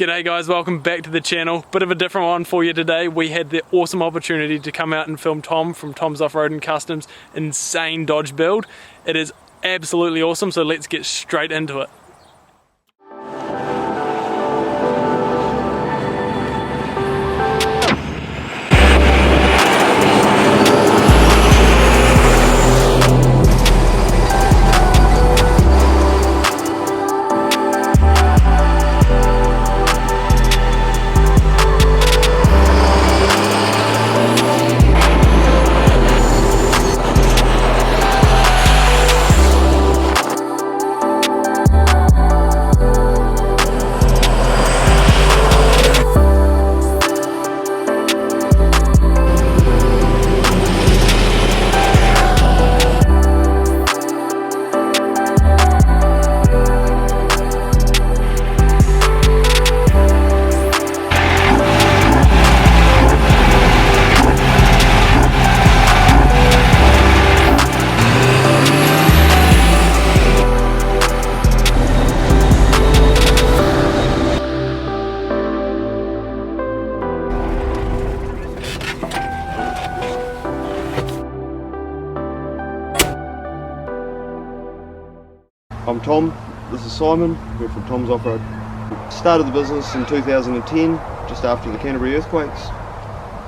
G'day guys, welcome back to the channel. Bit of a different one for you today. We had the awesome opportunity to come out and film Tom from Tom's Off-Road and Customs insane Dodge build. It is absolutely awesome, so let's get straight into it. I'm Tom, this is Simon, we're from Tom's Off-Road. Started the business in 2010, just after the Canterbury earthquakes,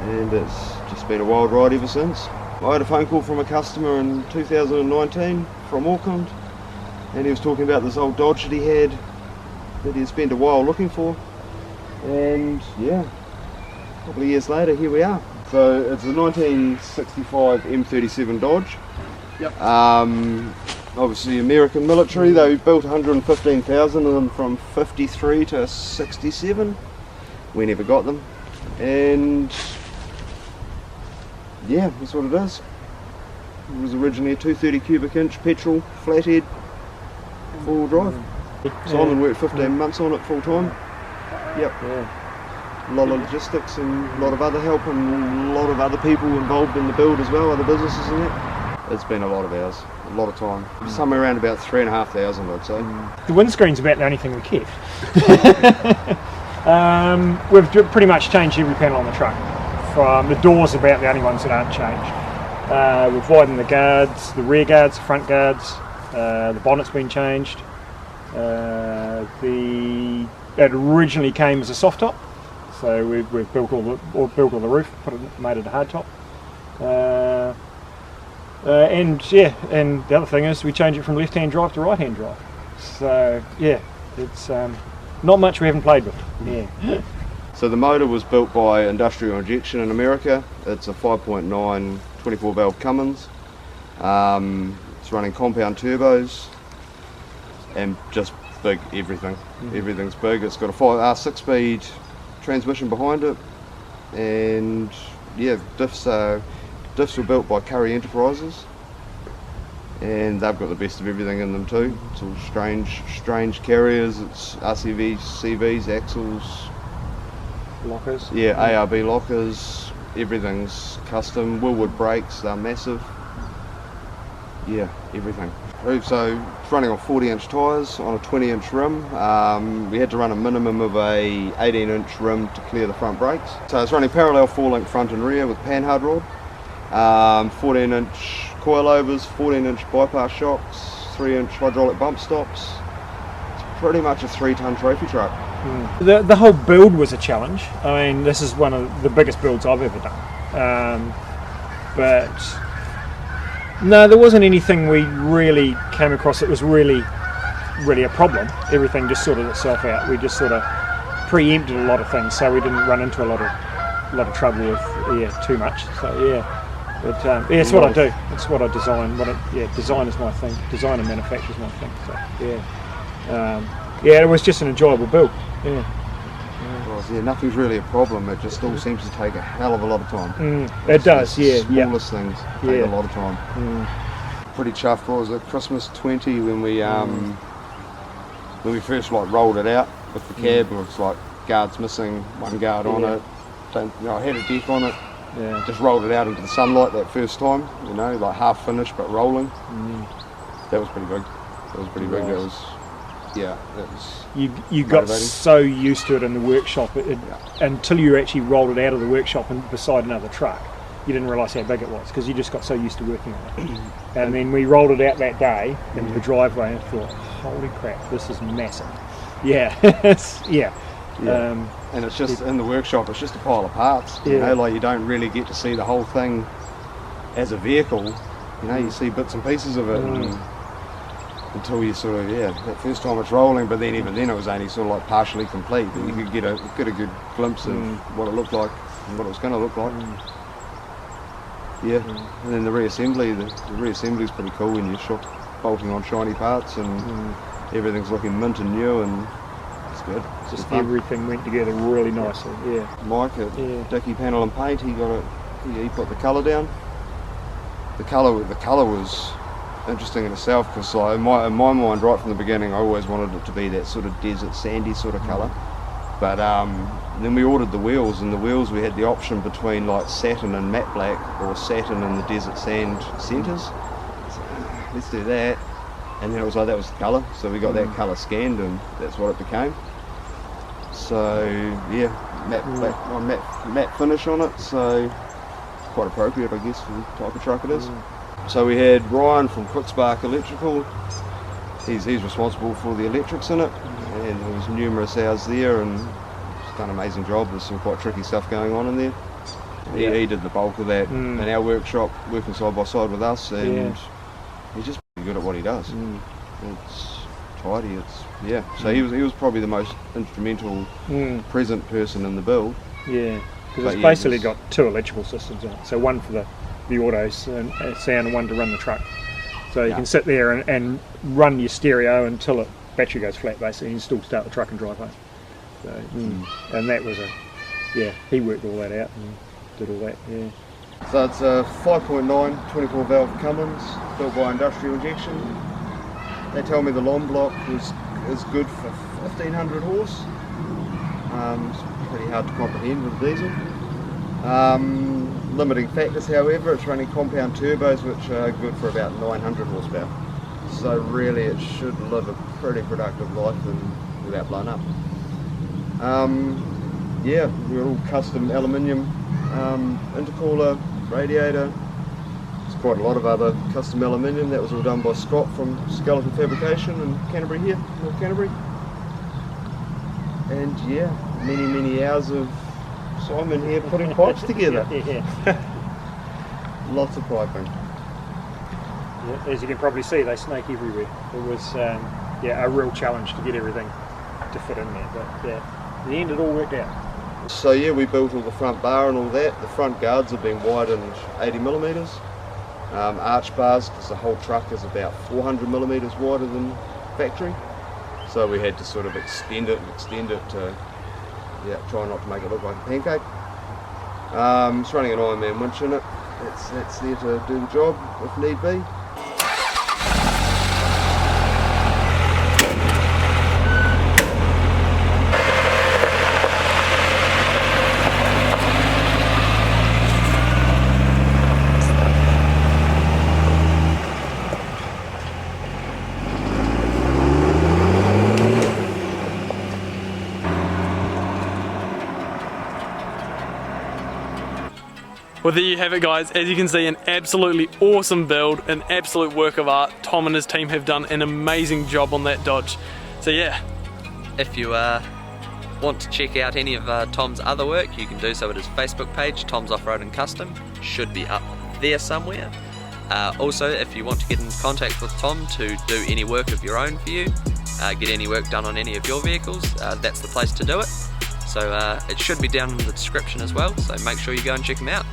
and it's just been a wild ride ever since. I had a phone call from a customer in 2019 from Auckland, and he was talking about this old Dodge that he had, that he'd spent a while looking for, and yeah, a couple of years later, here we are. So it's a 1965 M37 Dodge. Yep. Obviously American military, they built 115,000 of them from 53 to 67. We never got them, and yeah, that's what it is. It was originally a 230 cubic inch petrol flathead full drive. Simon worked 15 months on it full time. Yep. A lot of logistics and a lot of other help and a lot of other people involved in the build as well, other businesses and that. It's been a lot of hours, a lot of time. Somewhere around about 3,500 I'd say. The windscreen's about the only thing we kept. We've pretty much changed every panel on the truck. From the doors about the only ones that aren't changed. We've widened the guards, the rear guards, the front guards, the bonnet's been changed. It originally came as a soft top, so we've built all the roof, made it a hard top. And the other thing is we change it from left-hand drive to right-hand drive. So yeah, it's not much we haven't played with. Yeah. So the motor was built by Industrial Injection in America. It's a 5.9 24 valve Cummins. It's running compound turbos and just big everything. Everything's big. It's got a 6-speed transmission behind it, and yeah, diffs were built by Curry Enterprises, and they've got the best of everything in them too. It's all strange carriers. It's RCVs, CVs, axles, Lockers. Yeah, ARB lockers. Everything's custom. Willwood brakes. They're massive. Yeah, everything. So it's running on 40-inch tyres on a 20-inch rim. We had to run a minimum of a 18-inch rim to clear the front brakes. So it's running parallel 4-link front and rear with panhard rod. 14-inch coilovers, 14-inch bypass shocks, 3-inch hydraulic bump stops. It's pretty much a 3-ton trophy truck. The whole build was a challenge. I mean, this is one of the biggest builds I've ever done. But no, there wasn't anything we really came across that was really a problem. Everything just sorted itself out. We just sort of preempted a lot of things, so we didn't run into a lot of trouble with too much. So yeah. But yeah, it's what I do. It's what I design. Design is my thing. Design and manufacture is my thing. So yeah, it was just an enjoyable build. Yeah, nothing's really a problem. It just all seems to take a hell of a lot of time. It does. The smallest things take a lot of time. Pretty chuffed. What was it? Christmas 20 when we first rolled it out with the cab. It was like guards missing, one guard on it. I had a deck on it. Yeah. Just rolled it out into the sunlight that first time, you know, like half finished but rolling. That was pretty big. That was pretty big. That was Yeah, it was You got motivating. so used to it in the workshop until you actually rolled it out of the workshop and beside another truck. You didn't realise how big it was because you just got so used to working on it. And then we rolled it out that day into the driveway and thought, holy crap, this is massive. Yeah, yeah. And it's just in the workshop, it's just a pile of parts. You know, like you don't really get to see the whole thing as a vehicle. You know, you see bits and pieces of it until you sort of, that first time it's rolling, but then even then it was only sort of like partially complete. But you could get a good glimpse of what it looked like and what it was going to look like. Yeah, and then the reassembly is pretty cool when you're bolting on shiny parts and everything's looking mint and new, and it's good. It's Just everything went together really nicely. Yeah. Mike at Dicky Panel and Paint, he put the colour down. The colour was interesting in itself because like, in my mind right from the beginning I always wanted it to be that sort of desert sandy sort of colour. But then we ordered the wheels, and the wheels we had the option between like satin and matte black or satin and the desert sand centres. So, let's do that. And then it was like that was the colour, so we got that colour scanned and that's what it became. So yeah, matte finish on it, so quite appropriate I guess for the type of truck it is. So we had Ryan from Quick Spark Electrical. He's responsible for the electrics in it, and there was numerous hours there, and he's done an amazing job. There's some quite tricky stuff going on in there. He did the bulk of that in our workshop, working side by side with us, and he's just pretty good at what he does. It's tidy. So he was probably the most instrumental, present person in the build. Yeah, because it's basically got two electrical systems in it. So one for the autos and sound, and one to run the truck. So you can sit there and run your stereo until the battery goes flat, basically, and you still start the truck and drive home. So, and that was he worked all that out and did all that. Yeah. So it's a 5.9 24 valve Cummins built by industrial injection. They tell me the long block is good for 1500 horse. It's pretty hard to comprehend with diesel. Limiting factors, however, it's running compound turbos which are good for about 900 horsepower. So really it should live a pretty productive life and without blowing up. We're all custom aluminium intercooler, radiator. There's quite a lot of other custom aluminium. That was all done by Scott from Skeleton Fabrication in Canterbury here, North Canterbury. And many hours of Simon here putting pipes together. Lots of piping. Yeah, as you can probably see, they snake everywhere. It was a real challenge to get everything to fit in there, but in the end it all worked out. So we built all the front bar and all that. The front guards have been widened 80mm. Arch bars, because the whole truck is about 400mm wider than factory. So we had to sort of extend it to try not to make it look like a pancake. It's running an Ironman winch in it. That's there to do the job if need be. Well, there you have it, guys. As you can see, an absolutely awesome build, an absolute work of art. Tom and his team have done an amazing job on that Dodge. So yeah. If you want to check out any of Tom's other work, you can do so at his Facebook page, Tom's Off-Road and Custom. Should be up there somewhere. Also, if you want to get in contact with Tom to do any work of your own for you, get any work done on any of your vehicles, that's the place to do it. So it should be down in the description as well, so make sure you go and check him out.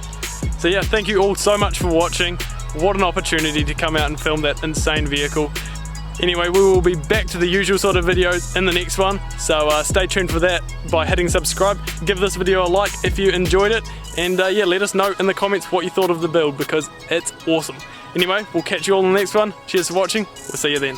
So yeah, thank you all so much for watching. What an opportunity to come out and film that insane vehicle. Anyway, we will be back to the usual sort of videos in the next one, so stay tuned for that by hitting subscribe. Give this video a like if you enjoyed it, and let us know in the comments what you thought of the build, because it's awesome. Anyway, we'll catch you all in the next one. Cheers for watching. We'll see you then.